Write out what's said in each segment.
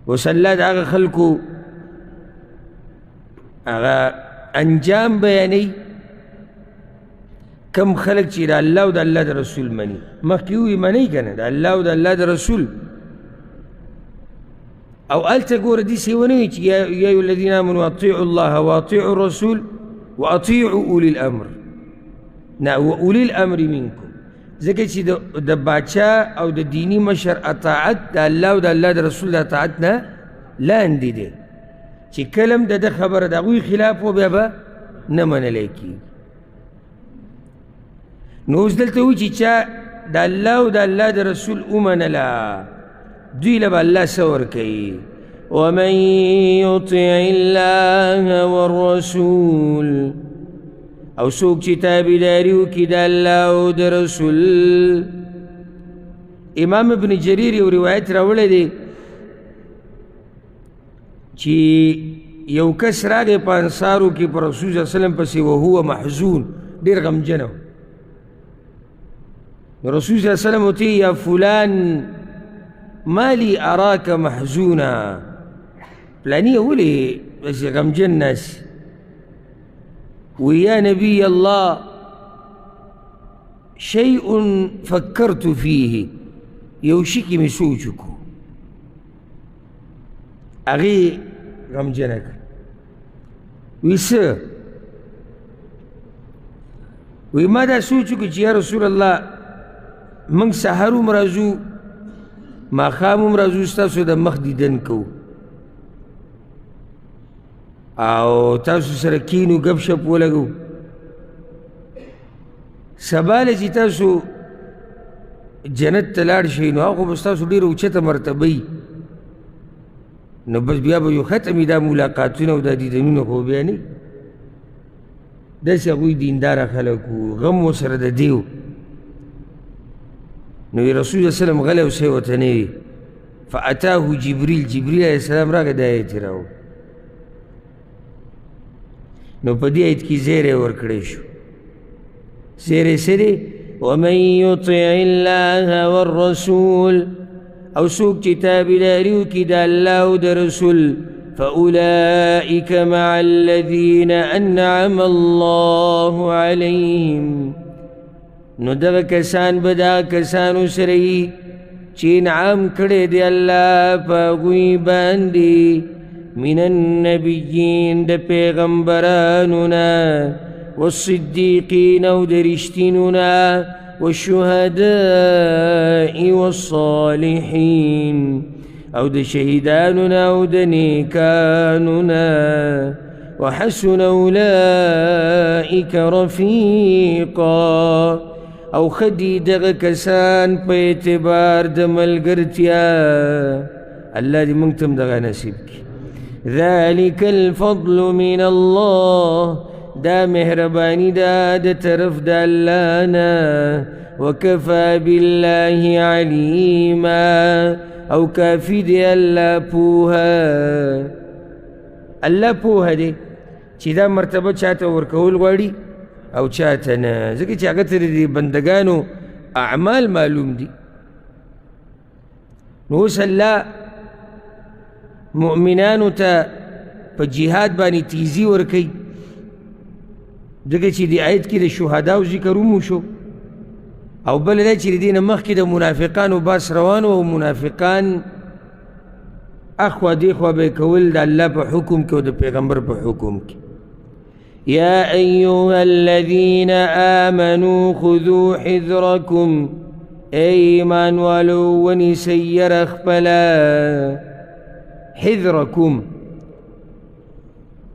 اوس الله د هغه خلکو هغه انجام بیانوي کم خلک چې د الله او د الله د رسول مني مخکې ووي منئ که نه د الله او د الله د رسول او هلته ګوره داسې ونه وي چې یا ایها الذین آمنوا اطیعوا الله واطیعوا الرسول واطیعوا اولی الامر نه واولی الامر منکم ځکه چې د باچا او د دیني مشر اطاعت د الله او د الله د رسول د اطاعت نه لاندې دی چې کله هم د ده خبره د هغوی خلاف و بیا به نه منلی کېږي نو اوس دلته وایي چې چا د الله او د الله د رسول ومنله دوی له به الله څه ورکوي ومن یطع الله والرسول او څوک چې تابعداري وکړي د الله او د رسول امام ابن جریر یو روایت راوړی دی چې یو کس راغی په انصارو کې په رسول صلی الله علیه وسلم پسې وهو محزون ډېر غمجن و رسول صلی الله علیه وسلم ورته یا فلان ما لي اراك محزونا فلانیه ولې داسې غمجن ناست ويا نبي الله شيء فكرت فيه يوشكي مسوجكو أغي غمجنك ويسا وماذا سوجك يا رسول الله من سحرو مرازو ما خامو مرازو استاسو دا مخ دیدن کو او تاسو سره کینو گپ شپ ولګو سباله چې تاسو جنت ته لاړ شئ نو هغه به ستاسو ډېره اوچته مرتبه نو بس بیا به یو ختمي دا ملاقاتونه او دا دیدنونه خو بیا نه داسې هغوی دینداره خلک وو غم ورسره د دې و نو رسول الله وسلم غلی او څه ورته نه وي فاتاه جبریل علیه السلام راغی دا آیت یې راوړ نو په دې آیت کې زیری ورکړی شو زیری څه دی ومن یطع الله والرسول او څوک چې تابعداري وکړي د الله او د رسول فأولئك مع الذين أنعم الله عليهم نو دغه کسان به دا کسانو سره وي چې انعام کړی دی الله په هغوی باندې من النبيين د پیغمبرانونا والصديقين او د رشتینونا والشهداء والصالحين او د شهیدانونا او د نیکانونا وحسن اولئك رفيقا او خدي دغه کسان په اعتبار د ملګرتیا الله دې موږ ته هم دغه نصیب کړي ذلك الفضل من الله دا مهرباني دا د طرف د الله نه وكفى بالله عليما او کافي دی الله پوهه دی چې دا مرتبه چاته ورکول غواړي او چاته نه ځکه چې هغه ته د بندګانو اعمال معلوم دي نو اوس الله مؤمنانو ته په جهاد باندې تیزی ورکوي ځکه چې دې آیت کې د شهداو ذکر هم وشو او بل دا چې د دې نه مخکې د منافقانو باس روان و او منافقان اخوا دیخوا به یې کول د الله په حکم کې او د پیغمبر په حکم کې يا أيها الذين آمنوا خذوا حذركم ایمان والو ونیسئ یره خپله حذركم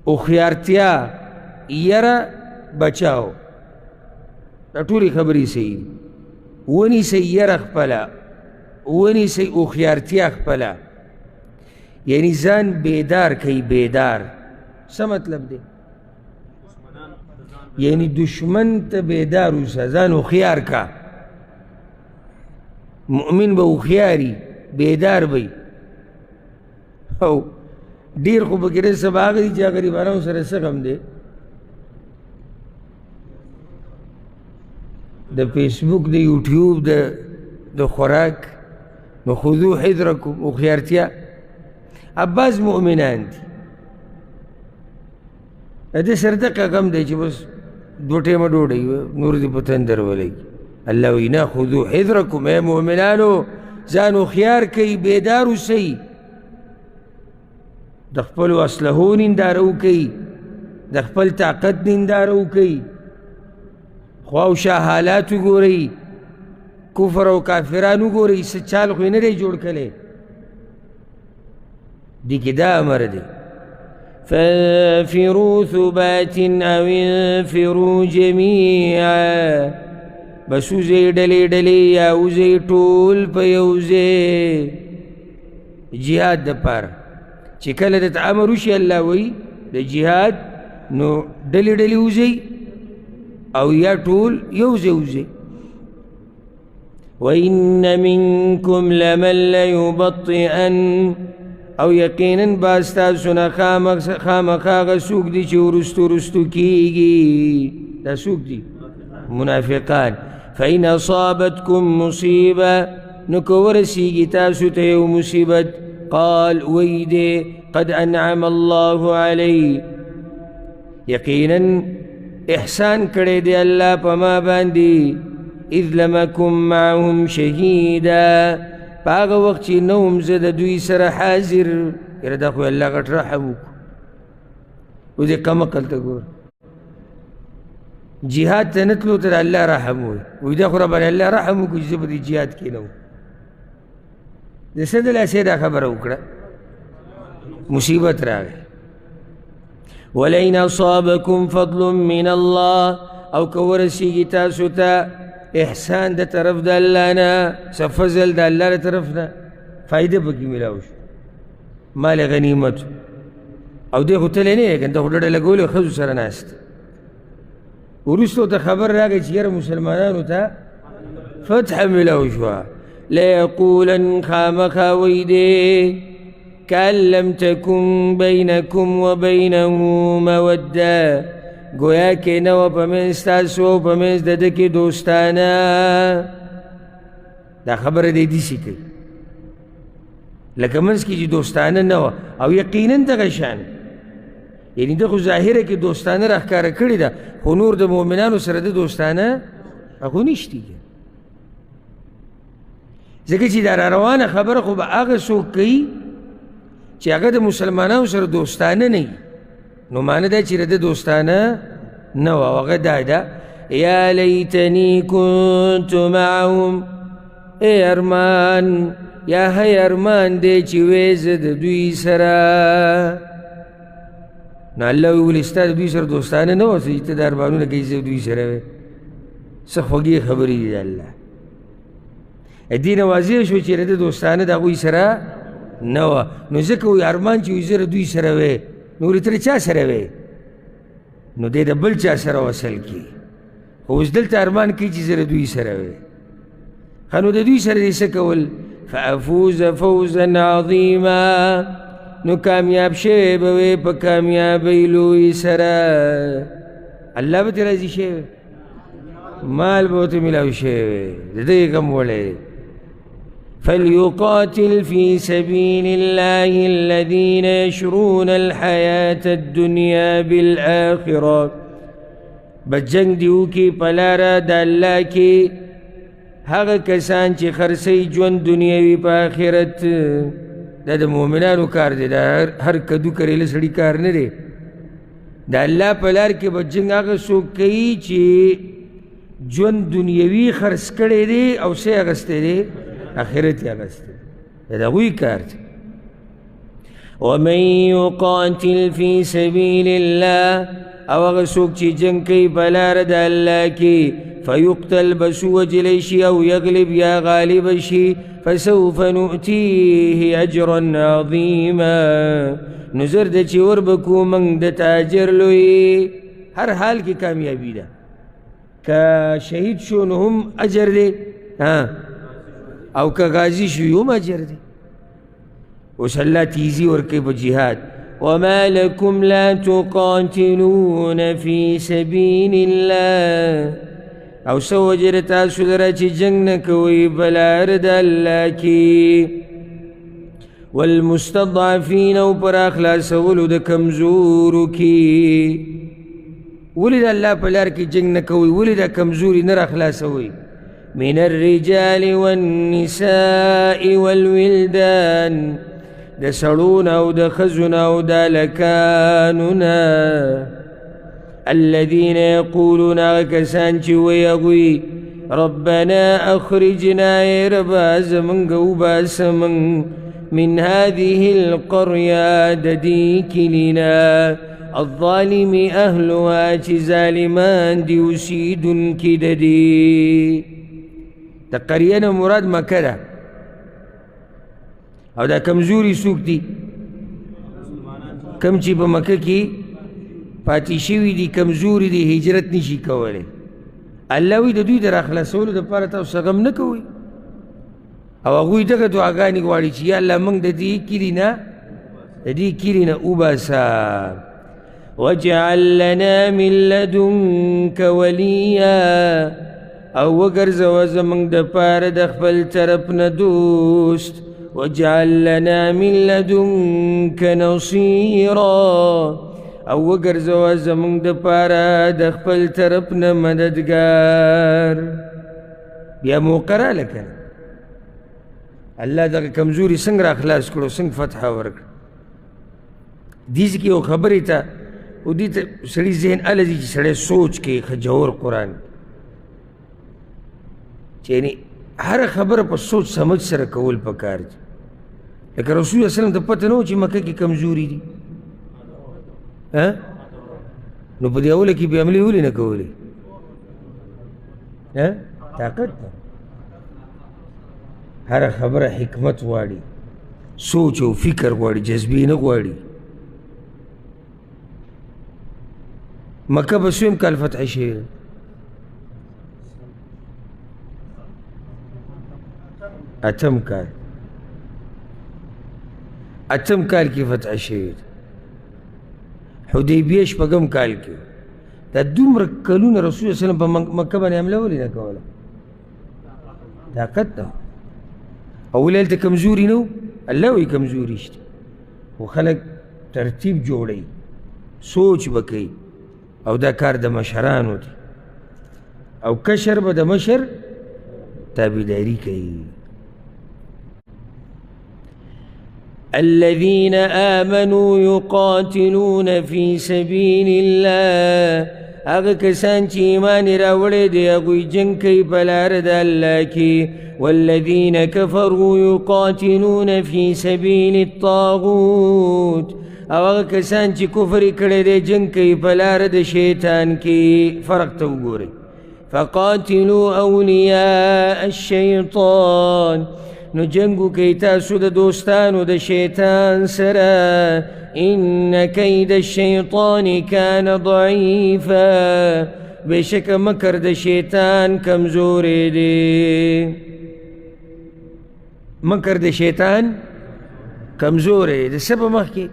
هوښیارتیا یره بچاو دا ټولې خبرې صحیح دي ونیسئ یره خپله ونیسئ هوښیارتیا خپله یعنی ځان بیدار کوي بیدار څه مطلب دی یعنی دشمن ته بیدار اوسه ځان هوښیار کا مؤمن به هوښیاري بیدار به او ډېر خو پکې ډېر سبا هغه دي چې غریبانو سره څه غم دی د فیسبوک د یوټیوب د خوراک نو خذو حذرکم هوښیارتیا عباس مؤمنان دي د سردقه غم دی چې بس 2 ټیمه ډوډۍ نور دې په تندر ولګي. الله وایي نه خذو حذرکم، اے مؤمنانو ځان هوښیار کوئ، بیدار اوسئ، د خپلو اسلحو ننداره وکئ، د خپل طاقت ننداره وکئ، خوا او شا حالات وګورئ، کفر او کافران وګورئ، څه چال خو یې نه دی جوړ کړی. دې کې دا امر دی فانفروا ثبات او انفروا جميعا، بس وزئ ډلې ډلې یا وزئ ټول په یو ځای جهاد دپاره. چې کله درته امر وشي الله وایي د جهاد نو ډلې ډلې وزئ او یا ټول یو ځای وزئ. وإن منكم لمن ليبطئن، او یقیناً باز تاسو نه خامخا هغه څوک دي چې وروستو وروستو کېږي. دا څوک دي؟ منافقان. فإن أصابتكم مصیبه، نو که ورسیږي تاسو ته یو مصیبت، قال وی دی قد انعم الله علی، یقیناً احسان کړی دی الله په ما باندې، اذ لم اکن معهم شهیدا، په هغه وخت چې نه وم زه د دوی سره حاضر. یاره دا خو الله غټ رحم وکړو. اوس دې کم عقل ته ګوره، جهاد ته نه تلو ته الله رحم وایي. وایي دا خو ربانې الله رحم وکړو چې زه په دې جهاد کې نه وم. د څه د لاسې دا خبره وکړه، مصیبت راغی. ولئن اصابکم فضل من الله، او که ورسیږي تاسو ته احسان د طرف د الله نه، څه فضل د الله له طرف نه، فایده پکې میلاو شو، مال غنیمت. او دی خو تلی نه یې که ته خو ډډه لګولې ښځو سره ناست. وروستو ته خبر راغی چې یاره مسلمانانو ته فتح میلاو شوه. لیقولن خامخا وی دی کأن لم تکن بینکم و بینه موده، گویا که نه وه په منځ تاسو او په منځ د ده کې دوستانه. دا خبره دی داسې کوي لکه منځ کې چې دوستانه نه وه، او یقینا دغه شان یعنی ده خو ظاهره کې دوستانه راښکاره کړې ده، خو نور د مؤمنانو سره د دوستانه هغه نشته. ځکه چې دا روانه خبره خو به هغه څوک کوي چې هغه د مسلمانانو سره دوستانه نه وي، نو معنی دا چې د دوستانه نه وه. هغه دا ده یا لیتنی کنت معهم، ای ارمان یا هی ارمان دی چې وی زه د دوی سره. نو الله وی ولې ستا د دوی سره دوستانه نه وه چې ته دا ارمانونه کوي زه د دوی سره وی. څه خوږې خبرې دي د الله. دې نه واضح شو چې د دوستانه د هغوی سره نه وه. نو ځکه وی ارمان چې وی زه د دوی سره وی، نو ته چا سره وی؟ نو دی د بل چا سره وصل کی. خو اوس دلته ارمان کوي چې زه د دوی سره وی. ښه نو د دوی سره دې څه کول؟ فافوز فوزا عظیما، نو کامیاب شوی به وی په کامیابۍ لوی سره. الله به ترې راضي شوی، مال به ورته میلاو شوی، د دې غم وړی. فليقاتل في سبيل الله الذين يشرون الحياة الدنيا بالآخرة، بجنگ دیو کی پلارا دا اللہ کی هغه کسان چې خرڅوي ژوند دنیوي په آخرت. دا د مؤمنانو کار دی، دا هر کدو کریله سړي کار نه دی. د الله په لار کې به جنګ هغه څوک کوي چې ژوند دنیوي خرڅ کړی دی او څه یې اخیستی دی؟ آخرت یې اخیستی دی. د هغوی کار دی. ومن یقاتل فی سبیل الله، او هغه څوک چې جنګ کوي په لاره د الله کې، فیقتل بس وجلی شي او یغلب یا غالب شي، فسوف نؤتیه اجرا عظیما، نو زر ده چې وربکو موږ د ته اجر لوی. هر حال کې کامیابي ده، که شهید شو نو هم اجر دی، او که غازی شو هم اجر دی. اوس الله تیزی ورکوي په جهاد. وما لكم لا تقاتلون في سبيل الله، او سو وجر تاسو لره چې جنګ نه کوئ په لار د الله کې. والمستضعفین او پر اخلاصولو د کمزورو کی. ولی دا اللہ پر لار کی جنگ نکوی، ولی دا کمزوری نر اخلاصوی. من الرجال والنساء والولدان د سړون او د ښځو او د هلکانو الذين يقولون هغه کسان چې وایي هغوی ربنا اخرجنا ای ربا زمونږ وباسه موږ من هذه القرية د دې کلینا الظالم اهلها چې ظالمان دي اوسیدونکي د دې. د قریه نه مراد مکه ده او دا کمزوري څوک دي؟ کم چې په مکه کې پاتې شوي دي، کمزوري دي، هجرت نشي کولی. الله وایي د دوی د راخلاصولو دپاره تاسو غم نه کوئ او هغوی دغه دعاګانې غواړي چې یا الله موږ د دې کلي نه وباسه. واجعل لنا من لدنك وليا او وګرځوه زموږ دپاره د خپل طرف نه دوست. واجعل لنا من لدنك نصيرا او وګرځوه زموږ دپاره د خپل طرف نه مددګار. بیا موقره لکه الله دغه کمزوري څنګه راخلاص کړو، څنګه فتحه ورکړه. دې کې یو خبرې ته او دې ته سړي ذهن هله ځي چې سړی سوچ کوي ښه جوور قرآن چې یعنې هره خبره په سوچ سمج سره کول پکار دي. لکه رسول الله وسلم ته پته نه و چې مکه کې کمزوري دي، نو په دې اوله کې بې عملي ولې نه کولې؟ طاقت ده. هره خبره حکمت غواړي، سوچ او فکر غواړي، جذبې نه غواړي. مکه به څویم کال فتح شوې ده؟ اتم کال کې فتح شوې ده. حدیبیه شپږم کال کې. دا دومره کلونه رسول الله وسلم په مکه باندې حمله ولې نه کوله؟ طاقت ده. او ولې هلته کمزوري نه و؟ الله وایي کمزوري شته، خو خلک ترتیب جوړوي، سوچ به کوي او دا کار د مشرانو دی او کشر به د مشر تابعداري کوي. الذين آمنوا يقاتلون في سبيل الله هغه کسان چې ایمان راوړی دی هغوی جنګ کوي په لاره د الله کې. والذين كفروا يقاتلون في سبيل الطاغوت او هغه کسان چې کفر کړی دی جنګ کوي په لاره د شیطان کې. فرق ته وګورئ. فقاتلوا اولیاء الشیطان نو جنگو کوي تاسو د دوستانو د شیطان سره. ان کید الشیطان کان ضعیفا بشک مکر د شیطان کمزوری دی. مکر د شیطان کمزوری د څه په مخ کې؟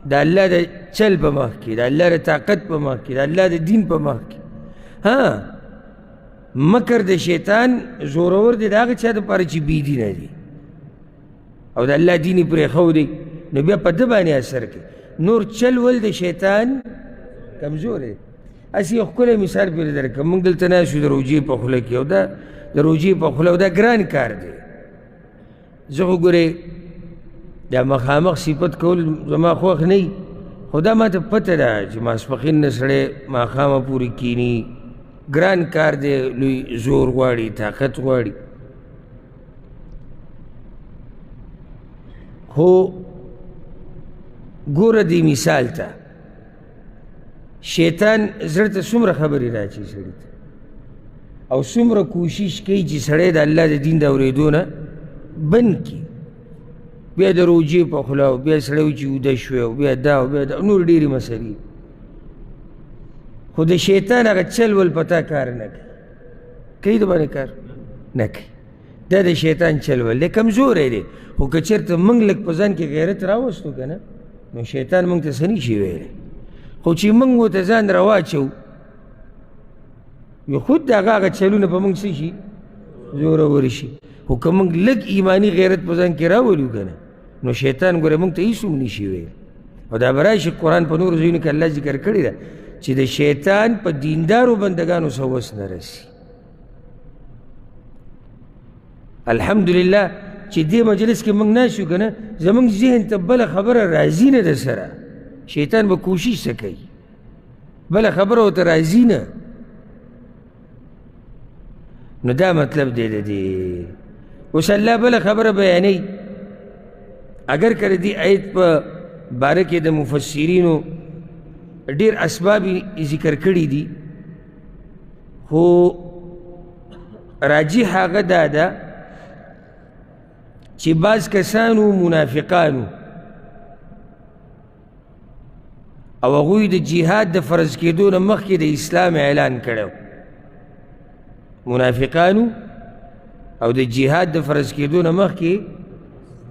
د الله د چل په مخ کې، د الله د طاقت په مخ کې، د الله د دین په مخ کې. مکر د شیطان زورور دی د هغه چا دپاره چې بې دینه دي او د الله دین یې پرېښودی، نو بیا په ده باندې اثر کوي. نور چل ول د شیطان کمزور دی. هسې یو ښکلی مثال پرې درکړم. موږ دلته ناست یو د روجې په خوله کې، او دا د روجې په خوله او دا ګران کار دی. زه خو ګورې دا مخامخ صفت کول زما خوښ نه وي، خو دا ما ته پته ده چې ماسپښین نه سړی ماښامه پورې کیني. ګران کار دی، لوی زور غواړي، طاقت غواړي. خو ګوره دې مثال ته شیطان زړه ته څومره خبرې راچي سړي ته او څومره کوشش کوي چې سړی د الله د دین د اورېدو نه بند کړي. بیا د روجې په خوله او بیا سړی وایي چې وده شوی او بیا دا او بیا دا نور ډېرې مسلې. خو د شیطان هغه چل ول پتا کار نه کوي. کوي د باندې کار نه کوي. دا د شیطان چل ول دی، کمزوری دی. خو که چېرته موږ لږ په ځان کې غیرت راوستو که نه، نو شیطان موږ ته څه نشي ویلی. خو چې موږ ورته ځان راواچوو یو خود د هغه چلونه په موږ څه شي؟ زورور شي. خو که موږ لږ ایماني غیرت په ځان کې راولو که نه نو شیطان ګوره موږ ته هېڅ هم نشي ویل. او دا به راشي قرآن په نورو ځایونو کې الله ذکر کړې ده چې د شیطان په دیندارو بندګانو څه وس نه رسي. الحمدلله چې دې مجلس کې موږ ناست یو که نه زموږ ذهن ته بله خبره راځي نه ده سره. شیطان به کوشش څه کوي بله خبره ورته راځي نه. نو دا مطلب دی د دې. اوس الله بله خبره بیانوي. اگر که د دې آیت په باره کې د مفسرینو ډېر اسباب ذکر کړي دي خو راجح هغه دا ده چې بعض کسانو منافقانو او هغوی د جهاد د فرض کېدو نه مخکې د اسلام اعلان کړی. منافقانو او د جهاد د فرض کېدو نه مخکې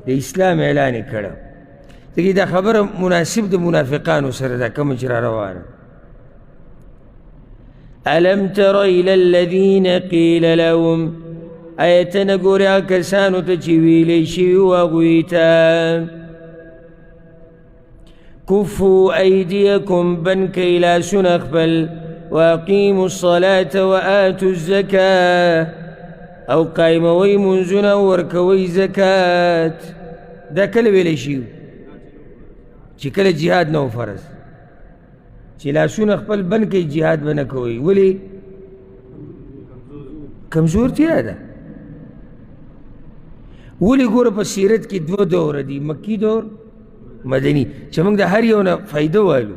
د اسلام اعلان یې کړی. دغې دا خبره مناسب د منافقانو سره ده کومه چې را روانه. الم تر الى الذین قیل لهم آیا ته نه ګورې هغه کسانو ته چې ویلی شوي وو هغوی ته کفوا ایدیکم بند کئ لاسونه خپل واقیموا الصلاة وآتوا الزکاة او قایموئ منځونه او ورکوئ زکات. دا کله ویلی شوي چې کله جهاد نه و فرض چې لاسونه خپل بند کئ جهاد به نه کوئ. ولې؟ کمزورتیا ده. ولې ګوره په سیرت کې دوه دوره دي مکی دور مدني چې موږ د هر یو نه فایده والو.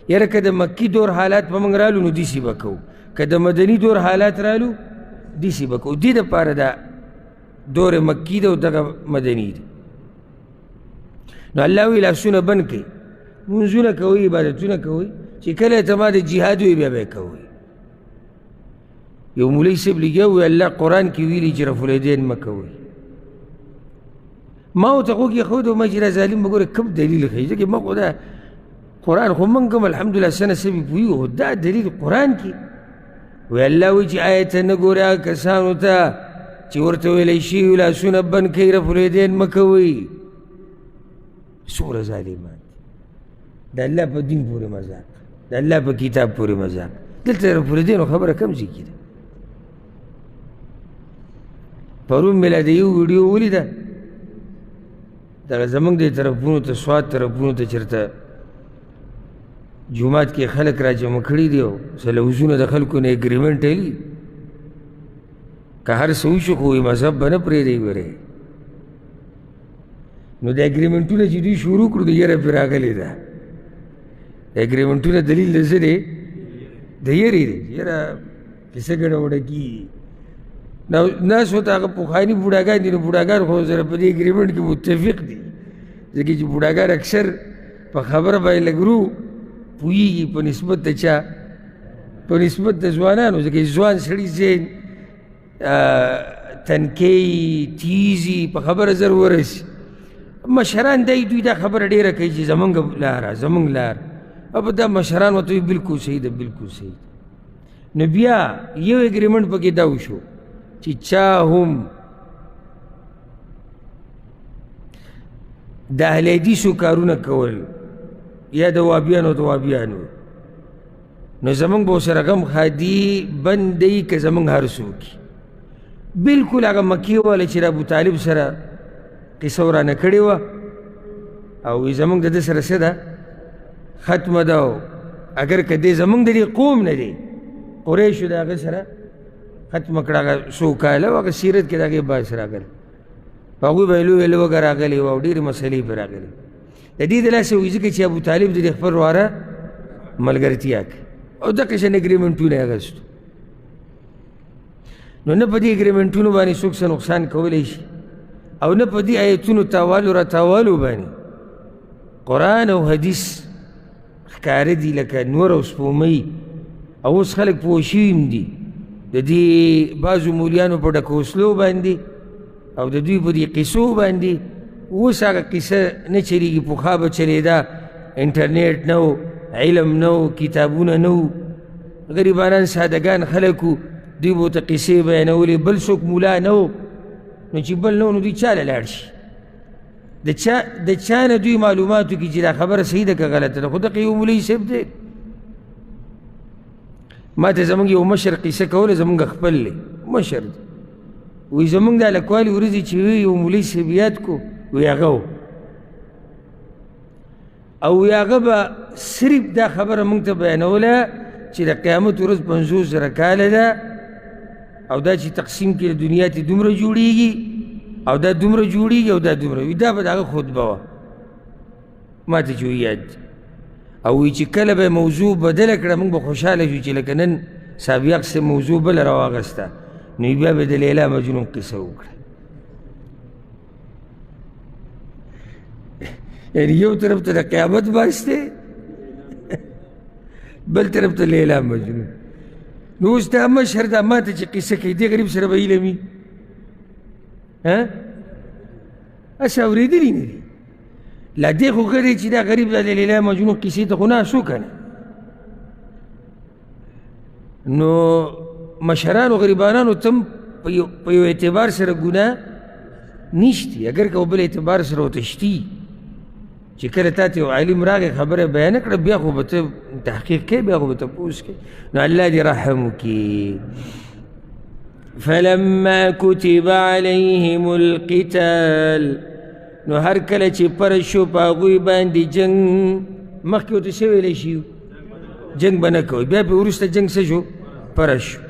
یاره که د مکی دور حالات په موږ رالو نو داسې به کوو که د مدني دور حالات رالو داسې به کوو. دې دپاره دا دور مکی ده او دغه مدني ده. نو الله وی لاسونه بند کړئ منځونه کوئ عبادتونه کوئ چې کله ته ما د جهاد وی بیا به یې کوئ. یو مولوي صاحب لګیا وی الله قرآن کې ویلي چې رفع الیدین مه کوئ. ما ورته غوږ ایښود وما چې دا ظالم به ګوره کوم دلیل ښیي ځکه ما خو دا قرآن خو موږ هم الحمدلله سنه سبې پوهېږو خو دا دلیل قرآن کې وی الله وی چې آیا ته نه ګورې هغه کسانو ته چې ورته ویلی شوي لاسونه بند کوئ رفع الیدین مه کوئ. څومره ظالمان دي. د الله په دین پورې مذاق د الله په کتاب پورې مذاق. دلته رفع الیدینو خبره کم ځای کې ده. پرون مې لا د یو ویډیو ولیده دغه زموږ دې طرفونو ته سوات طرفونو ته چېرته جومات کې خلک را جمع کړي دي او سلوزونه د خلکو نه اګریمنټ هلي که هر څه وشو خو مذهب به نه پرېږدی ګورې. نو د اګریمنټونه چې دوی شروع کړو د یره پرې راغلې ده. د اګریمنټونه دلیل د څه دی؟ د یرې دی. یره کیسه ګډوډه کېږي. ناس ورته هغه پخواني بوډاګان دي نو بوډاګان خو سره په دې اګریمنټ کې متفق دي ځکه چې بوډاګان اکثر په خبره باندې لږ ورو پوهېږي په نسبت د چا؟ په نسبت د ځوانانو. ځکه ځوان سړي ذهن تنکۍ تیزي په خبره زر ورسي. مشران دوی دا خبره ډېره کوي چې زمونږ لاره زمونږ لار او دا مشران ورته وایي بلکل صحیح ده بلکل صحیح ده. نو بیا یو اګریمنټ پکې دا وشو چې چا هم د اهل حدیثو کارونه کول یا د وابیانو د وابیانو نو زمونږ به ورسره غم خادي بند دی که زمونږ هر څوک بلکل هغه مکې والا چې د ابوطالب سره قصه ورانه کړې وه او زمونږ د ده سره څه ده ختمه ده. او اگر که دی زمونږ د دې قوم نه دی قریشو د هغه سره ختمه کړه هغه څو کاله او هغه سیرت کې د هغې باعث راغلی هغوی به یې لویه لوږه راغلې وه او ډېرې مسلې پرې راغلې. د دې د لاسه وایي ځکه چې ابوطالب د دې خپل واره ملګرتیا کوي او دغه شان اګریمنټونه یې اخیستو. نو نه په دې اګریمنټونو باندې څوک څه نقصان کولی شي او نه په دې ایتونو تاوالو را تاوالو باندې قرآن او حدیث ښکاره دي لکه نور او سپومۍ او اوس خلک پوه شوي هم دي د دې بعضو مولیانو په ډکوسلو باندې او د دوی په دې قصو باندې. اوس هغه قصه نه چلېږي پخوا به چلېده انټرنیټ نه و علم نه و کتابونه نه و غریبانان سادهګان خلک و دوی به ورته قصې بیانولې بل څوک مولا نه و نو چې بل نو دوی چا له لاړ شي د چا نه دوی معلوماتو کې چې دا خبره صحیح ده که غلطه ده خو دغه یو مولوي صاحب دی ما ته زمونږ یو مشر قصه کوله زمونږ خپل دی مشر دی وایي زمونږ د هلکوالي ورځې چې یو مولوي صاحب یاد کو وایي هغه و او وایي هغه به صرف دا خبره مونږ ته بیانوله چې د قیامت ورځ 50,000 کاله ده او دا چې تقسیم کې د دنیا ته دومره جوړیږي او دا دومره جوړیږي او دا دومره وي دا به د هغه خطبه وه ما ته چې یاد او وایي چې کله به موضوع بدله کړه موږ به خوشحاله شو چې لکه نن سابق سے موضوع بله راواغسته نو بیا به د لیلا مجنون قصه وکړه یعنی یو طرف ته د قیامت بحث دی بل طرف ته لیلا مجنون نو اوس دا مشهر دا ما ته چې قصه کوي دې غریب سره به علم وي هسې اورېدلي نه دي لا دې خو ښه دی چې دا غریب دا د لیلا مجنون قصې ته خو ناست که نه نو مشرانو غریبانانو تم په یو اعتبار سره ګناه نشتی اگر که بل اعتبار سره ورته شتي چې کله تا ته یو عالم راغی خبره بیانه کړه بیا خو به ته تحقیق کوې بیا خو به تپوس کوې نو الله دې رحم وکړي فلما كتب عليهم القتال نو هر کله چې فرض شو په هغوی باندې جنګ مخکې ورته څه ویلی شي جنګ به نه کوئ بیا پې وروسته جنګ څه شو فرض شو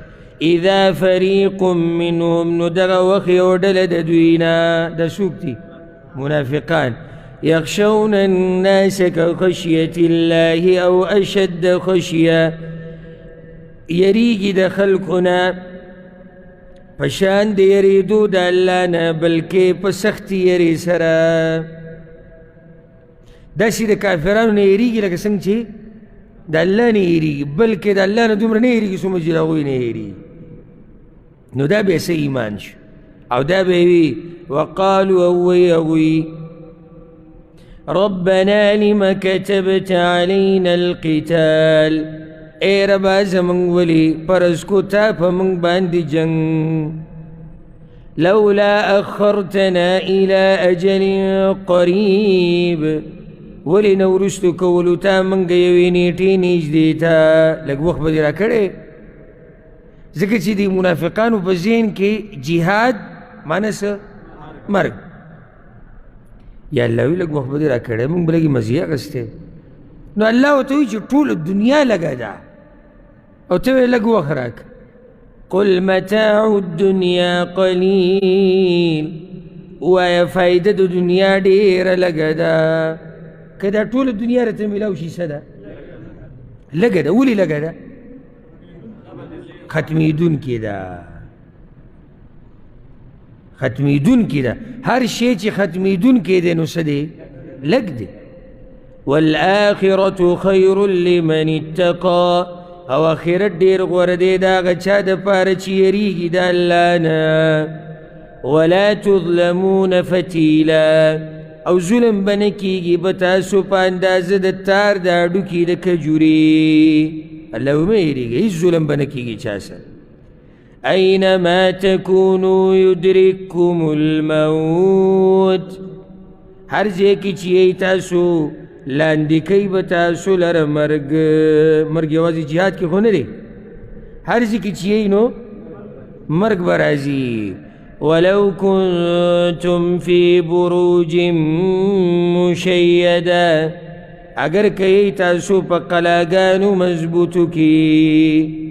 اذا فريق منهم نو دغه وخت یو ډله د دوی نه دا څوک دي منافقان يخشون الناس كخشية الله أو أشد خشية يريقي دخلقنا پشان دی یریدو د الله نه بلکې په سختي یری سره داسې د کافرانو نه یریږي لکه څنګه چې د الله نه یریږي بلکې د الله نه دومره نه یریږي څومره چې د هغوی نه یریږي نو دا بیا څه ایمان شو او دا به وي وقالوا هغوی ربنا لم كتبت علينا القتال اے ربا زمونږ ولې فرض کو تا په موږ باندې جنګ لولا اخرتنا الى اجل قریب ولې نه وروستو کولو تا موږ یوې نیټې نږدې ته لږ وخت به دې راکړی ځکه چې د منافقانو په ذهن کې جهاد معنی څه مرګ یا الله وی لږ وخت به دې راکړی موږ به لږې مزې اخیستی نو الله ورته وایي چې ټوله دنیا لږه ده او ته وی لږ وخت راکړه قل متاع الدنیا قلیل ووایه فایده د دنیا ډېره لږه ده که دا ټوله دنیا راته میلاو شي څه ده لږه ده ولې لږه ده ختمېدونکې ده ختمېدونکې ده هر شی چې ختمېدونکی دی نو څه دی لږ دی والآخرة خير لمن اتقى او آخرت ډېر غوره دی د هغه چا دپاره چې یریږي د الله نه ولا تظلمون فتیلا او ظلم به نه کېږي به تاسو په اندازه د تار د هډوکي د کجورې الله ومه یریږي هېڅ ظلم به نه کېږي چا سره أينما تكونوا يدرككم الموت هر ځای کې چې یې تاسو لاندې کوي به تاسو لره مرګ یوازې جهاد کې خو نه دی هر ځای کې چې یې نو مرګ به راځي ولو كنتم في بروج مشيده اگر کوي تاسو په قلاګانو مضبوطو کې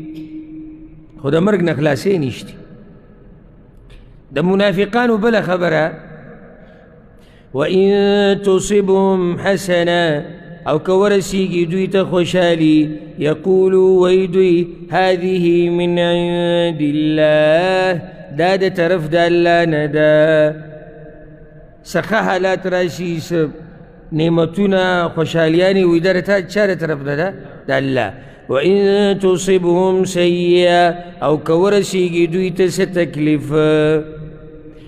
خو د مرګ نه خلاصې نشته د منافقانو بله خبره وإن تصبهم حسنة او که ورسیږي دوی ته خوشحالي یقولوا وی دوی هذه من عند الله دا د طرف د الله نه ده څه حالات راشي څه نعمتونه خوشحالیانې وي دا د چا د طرف نه ده د الله وإن تصبهم سيئة او که ورسیږي دوی ته څه تکلیف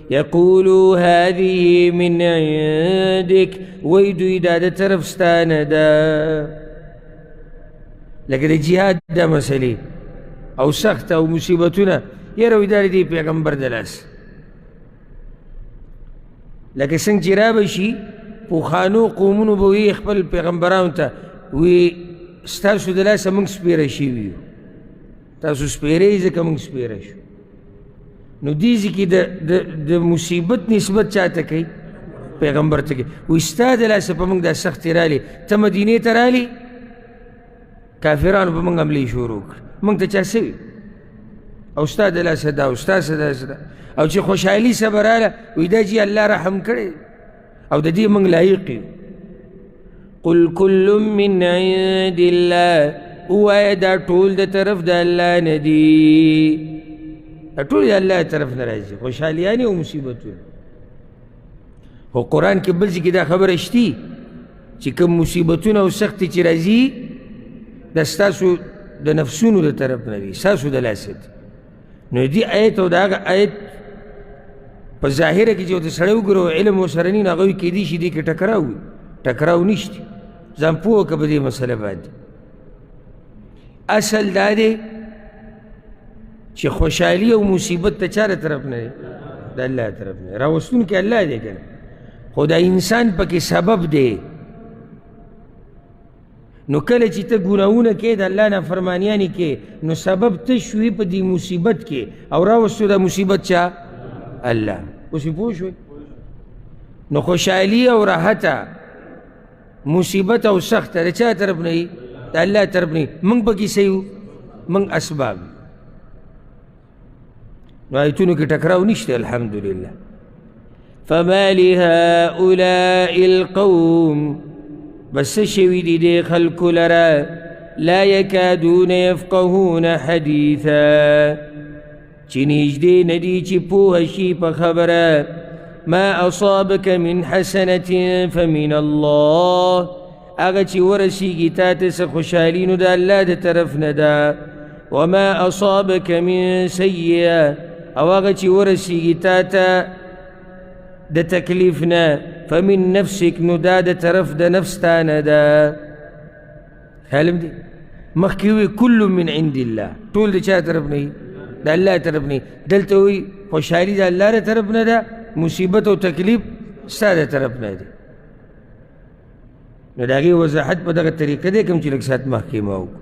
يقولوا هذه من عندك ويدوي دا طرف ستانه دا لکه د جهاد دا مسئلې او سخت او مصیبتونه یروي دا دی پیغمبر د لاس لکه څنګه چې را به شي پخوانو قومونو به وي خپل پیغمبرانو ته وی ستاسو د لاسه موږ سپېره شوي یو تاسو سپېره یې ځکه موږ سپېره شو نو دې ځکې د مصیبت نسبت چا ته کوي پیغمبر ته کوي وایي ستا د لاسه په موږ دا سختې رالې ته مدینې ته رالې کافرانو په موږ حملې شروع کړ موږ ته چا څه او ستا د لاسه دا او ستاسې داسې ده او چې خوشحالي سه به راله وایي دا جي الله رحم کړی او د دې موږ لایق یو قل كل من عند الله ووایه دا ټول د طرف د الله نه دي دا ټول د الله طرف نه راځي خوشحالیانې او مصیبتونه خو قرآن کې بل ځای کې دا خبره شتي چې کوم مصیبتونه او سختې چې راځي دا ستاسو د نفسونو د طرف نه دي ستاسو د لاسه دي نو دې آیت او د هغه آیت په ظاهره کې چې ورته سړی وګورو علم ورسره نه هغه وایي کیدای شي دې کې ټکراو وي ټکراو نشته ځان پوه که په دې مسله باندې اصل دا دی چې خوشحالي او مصیبت د چا د طرف نه دی د الله طرف نه راوستونکی الله دی که نه خو دا انسان پکې سبب دی نو کله چې ته ګناهونه کې د الله نافرمانیانې کې نو سبب ته شوې په دې مصیبت کې او راوستو دا مصیبت چا الله اوس یې پوه شوئ نو خوشحالي او راحته مصیبت او سخته د چا طرف نه وي د الله طرف نه وي موږ پکې څه یو موږ اسباب نو آیتونو کې ټکراو نشته الحمدلله فما لهؤلاء القوم بس شوي دي دې خلکو لره لا یکادون یفقهون حدیثا چې نږدې نه دي چې پوه شي په خبره ما أصابك من حسنة فمن الله هغه چې ورسیږي تا ته څه خوشحالي نو د الله د طرف نه ده وما أصابك من سیئه او هغه چې ورسیږي تا ته د تکلیف نه فمن نفسك نو دا د طرف د نفس تا نه ده حالم دی مخکې وی کل من عند الله ټول د چا طرف نه د الله طرف نه دلته وی خوشحالي د الله د طرف نه ده مصیبت او تکلیف ستا د طرف نه دی نو د هغې وضاحت په دغه طریقه دی کوم چې لږ ساعت مخکې ما وکړو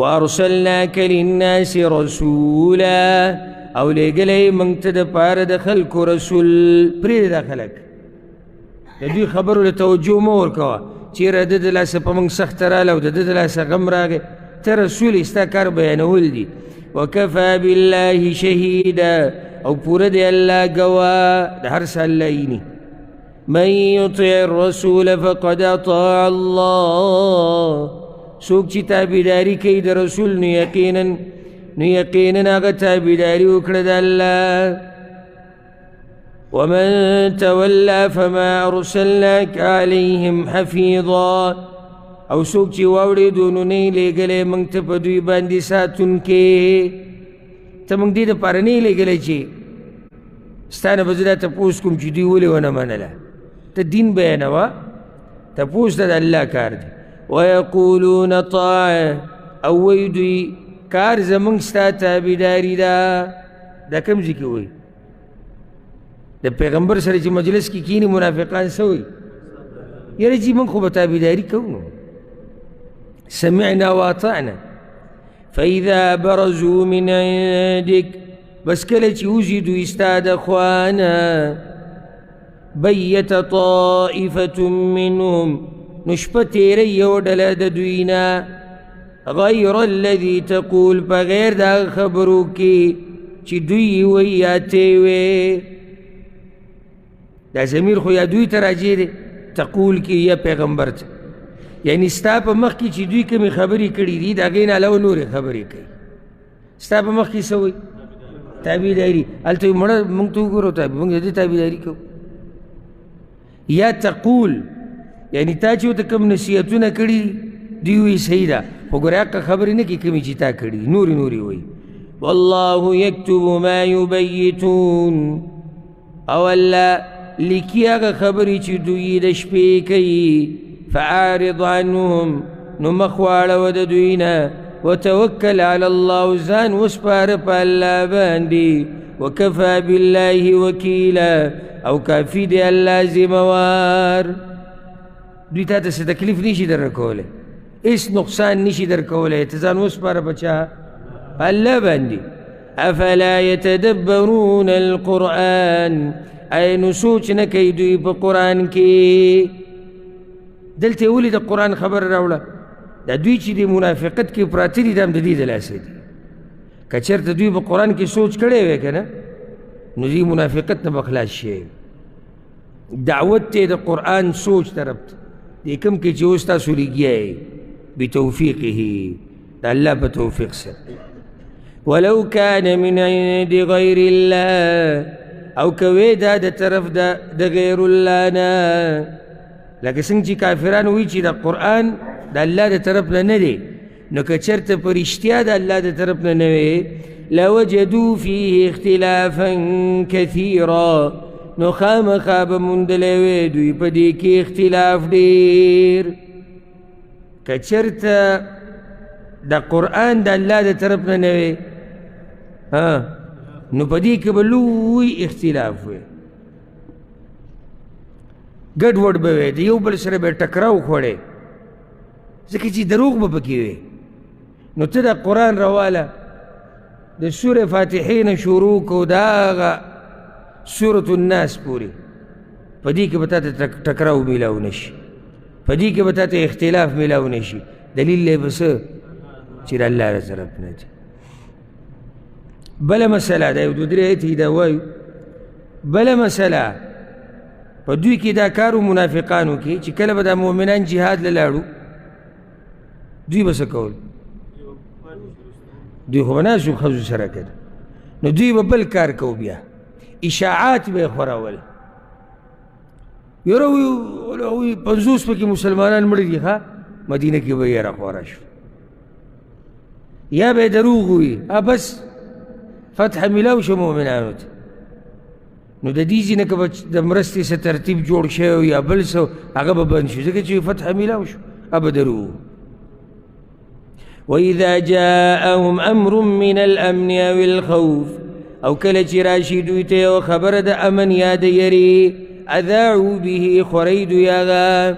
وارسلناک للناس رسولا او لېږلی موږ ته دپاره د خلکو رسول پرېږده دا خلک د دوی خبرو له توجه مه ورکوه چېرې د د لاسه په موږ سخته راله او د ده د لاسه غم راغی ته رسول یې ستا کار بیانول دي وکفی بالله شهیدا او پورا دی الله گواه د هر څه الله ییني من یطع الرسول فقد اطاع الله څوک چې تابعداري کوي د رسول نو یقینا هغه تابعداري وکړه د الله ومن تولى فما ارسلناك عليهم حفيظا او څوک چې واوړېدو نو نه یې لېږلی موږ ته په دوی باندې ساتونکې ته موږ دې دپاره نه یې لېږلی چې ستا نه به زه دا تپوس کوم چې دوی ولې ونه منله ته دین بیانوه تپوس ته د الله کار دی ویقولون طاعه او وایي دوی کار زموږ ستا تابعداري ده دا کوم ځای کې وایي د پیغمبر سره چې مجلس کې کینی منافقان څه وایي یاره جی موږ خو به تابعداري کوو نو سمعنا واطعنا فإذا برزوا من عندك بس کله چې وځي دوی ستا د خوانه بیت طائفة منهم نو شپه تېری یو ډله د دوی نه غیر الذي تقول بغیر د خبرو کې چې دوی وایي یا ته وې دا ضمیر خو یا دوی ته راجع دی تقول کې یا پیغمبر ته یعنی ستا په مخ کې چې دوی کومې خبرې کړي دي د هغې نه علاوه نورې خبرې کوي ستا په مخ کې څه وایي تابعداري هلته وایي مړه موږ ته وګورو موږ د دې تابعداري کوو یا تقول یعنی تا چې ورته کوم نصیحتونه کړي دوی وایي صحیح ده خو ګورې حقه خبرې نه کوي کومې چې تا کړي نورې نورې وایي والله یکتب ما یبیتون او الله لیکي هغه خبرې چې دوی د شپې کوي فاعرض عنهم نو مخ واړوه د دوی نه وتوکل علی الله ځان وسپاره په الله باندې وکفا باللہ وکیلا او کافی دی اللہ ذموار دوی تا تس تکلیف نیشی در رکولے اس نقصان نیشی در کولے تزان اس پارا بچا اللہ باندی افلا يتدبرون القرآن اے نسوچ نکی دوی پا قرآن کی دلتے اولی دا قرآن خبر راولا دا دوی چی دی منافقت کی پراتری دام دا دی دلاسے دی کچر تا دوی پا قرآن کی سوچ کڑے ہوئے کنا نو دی منافقت نبخلاص شے دعوت تے دا قرآن سوچ طرف دی کم کی چوستا سولی گیا ہے بتوفیقی دا اللہ پا توفیق سے ولو كان من عند غير الله او کوي دا طرف دا غیر الله نه لکه څنګه چې کافران وی چې دا قرآن د الله د طرف نه دی نو که چېرته په رښتیا د الله د طرف نه وی لوجدوا فيه اختلافا كثيرا نو خامخا به موندلی وی دوی په دې کې اختلاف ډېر که چېرته د قرآن د الله د طرف نه وی نو پا دی که بلوی اختلاف ہوئے گڑ وڑ بوئے دی یو بل سر بے ٹکراو کھوڑے زکی چی دروغ با پکی ہوئے نو تا دا قرآن روالا دا سور فاتحین شروع کو دا آغا سورة الناس پوری پا دی که بتا تا ٹکراو ملاو نشی پا دی که بتا تا اختلاف ملاو نشی دلیل لے بس چیر اللہ رضا ربنا جی بلا مسئلہ دا یو دو دری ایتی دا وایو بلا مسئلہ پا دوی کی دا کارو منافقانو کی چی کل با دا مومنان جہاد للاڑو دوی بسا کول دوی خوبناسو خزو سرکت نو دوی با بل کار کو بیا اشاعات بے خوراول یروی 50 پا کی مسلمانان مڑی دی خواہ مدینہ کی با یرا خورا شو یا بے دروغ ہوئی بس فتح ملاو شو مومنانو تا نو دا دیزی نکا دا مرستی سے ترتیب جوڑ شو یا بل سو اگا با بند شو زکر چوی فتح ملاو شو اب درو وَإِذَا جَاءَهُمْ أَمْرٌ مِّنَ الْأَمْنِ أَوِ الْخَوْفِ او کلچ راشی دویتے و خبر دا امن یاد یری اذاعو به خورید یاغا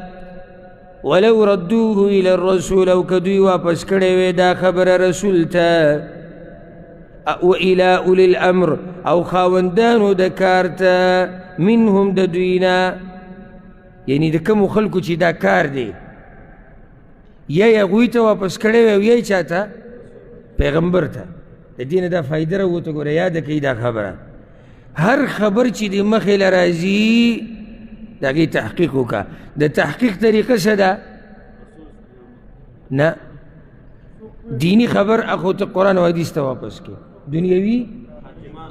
ولو ردوه الى الرسول او کدوی واپس کڑے دا خبر رسول تا و الى اولی الامر او خاوندانو دا کارتا منهم دا دوینا یعنی دا کمو خلکو چی دا کار دی یا یغوی تا واپس کڑے وی یا چاہتا پیغمبر تا دا دین دا فائدہ رو تا گو یاد کئی دا خبر ہر خبر چی دی مخیل رازی دا گئی تحقیقو کا دا تحقیق طریقہ سدا نا دینی خبر اخو تا قرآن و حدیث تا واپس کے دنیاوی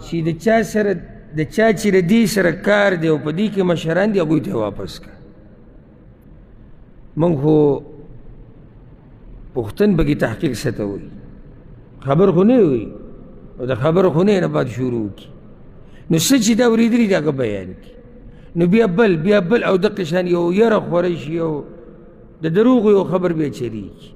چی دا چا سر دا چا چی دا دی سر کار دے و پا دی که مشہران دی اگوی تا واپس کا من خو پختن بگی تحقیق ستا ہوئی خبر خونے ہوئی و دا خبر خونے نا بعد شروع کی نو سچی دا وریدری دا بیان کی نو بیا بل او دقشان یو یر خورش یو دا دروغ یو خبر بیا چری کی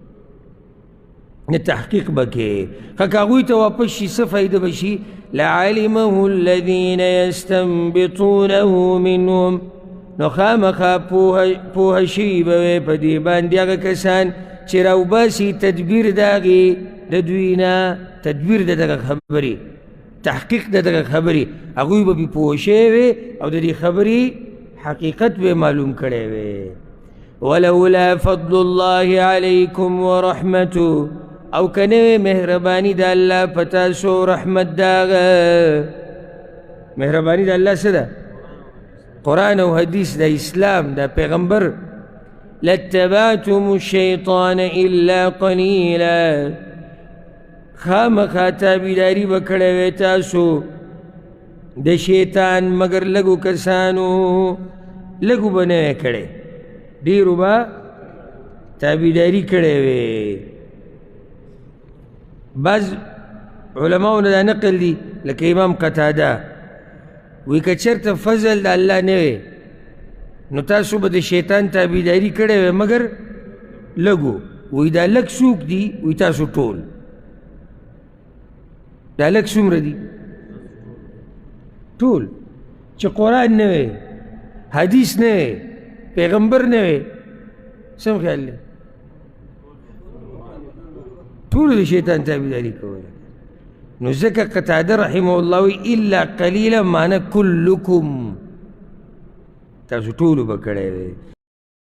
نو تحقیق بکے خکاغوی تا واپس شی صفحید بشی لعلمه الذین یستنبطونه منهم نو خامخا پوها شیبوی پا دیبان دیاغا کسان چراو باسی تدبیر داغی دوینا تدبیر دا خبری تحقیق دا خبری اگوی با بی پوشے وے او دا دی خبری حقیقت بے معلوم کرے وے ولولا فضل اللہ علیکم ورحمتو او کنوے مہربانی دا اللہ پتاسو رحمت داغا مہربانی دا اللہ صدا قرآن و حدیث دا اسلام دا پیغمبر لاتبعتم الشیطان الا قلیلا خامخا تابیداری بکڑے وے تاسو دا شیطان مگر لگو کسانو لگو بنے کڑے دیرو با تابیداری کڑے وے بعض علماء دا نقل دی لکہ امام قتادہ وی کچرت فضل دا اللہ نوے نو تاسو با دا شیطان تابیداری کڑے وے مگر لگو وی دا لگ سوک دی وی تاسو ٹول دا لگ سمر دی ټول چې قرآن نه وي حدیث نه وي پیغمبر نه وي سم خیال دی ټولو د شیطان تابعداري کوله نو ځکه قتاده رحمه الله وی الا قلیلا معنی کلکم تاسو ټولو به کړی دی